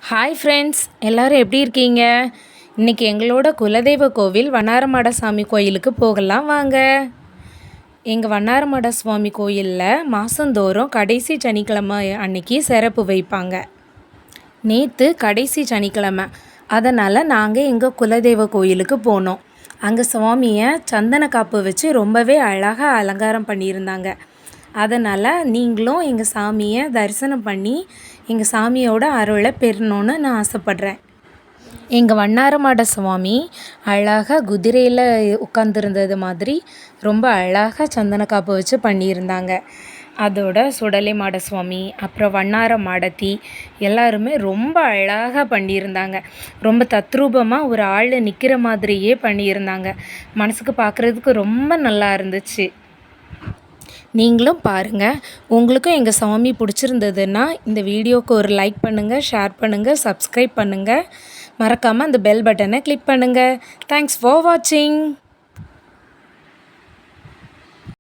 Hi friends, எல்லோரும் எப்படி இருக்கீங்க? இன்றைக்கி எங்களோட குலதெய்வ கோவில் வண்ணாரமட சாமி கோயிலுக்கு போகலாம் வாங்க. எங்கள் வண்ணாரமட சுவாமி கோயிலில் மாதந்தோறும் கடைசி சனிக்கிழமை அன்னைக்கு சிறப்பு வைப்பாங்க. நேற்று கடைசி சனிக்கிழமை, அதனால் நாங்கள் எங்கள் குலதெய்வ கோயிலுக்கு போனோம். அங்கே சுவாமியை சந்தன காப்பு வச்சு ரொம்பவே அழகாக அலங்காரம் பண்ணியிருந்தாங்க. அதனால் நீங்களும் எங்கள் சாமியை தரிசனம் பண்ணி எங்கள் சாமியோட அருளை பெறணுன்னு நான் ஆசைப்பட்றேன். எங்கள் வண்ணாரமட சுவாமி அழகாக குதிரையில் உட்காந்துருந்தது மாதிரி ரொம்ப அழகாக சந்தன காப்பு வச்சு பண்ணியிருந்தாங்க. அதோட சுடலை மாட சுவாமி, அப்புறம் வண்ணார மாடத்தி எல்லாருமே ரொம்ப அழகாக பண்ணியிருந்தாங்க. ரொம்ப தத்ரூபமாக ஒரு ஆள் நிற்கிற மாதிரியே பண்ணியிருந்தாங்க. மனசுக்கு பார்க்குறதுக்கு ரொம்ப நல்லா இருந்துச்சு. நீங்களும் பாருங்கள். உங்களுக்கும் எங்கள் சாமி பிடிச்சிருந்ததுன்னா இந்த வீடியோவுக்கு ஒரு லைக் பண்ணுங்கள், ஷேர் பண்ணுங்கள், சப்ஸ்கிரைப் பண்ணுங்கள். மறக்காமல் அந்த பெல் பட்டனை கிளிக் பண்ணுங்கள். தேங்க்ஸ் ஃபார் வாட்சிங்.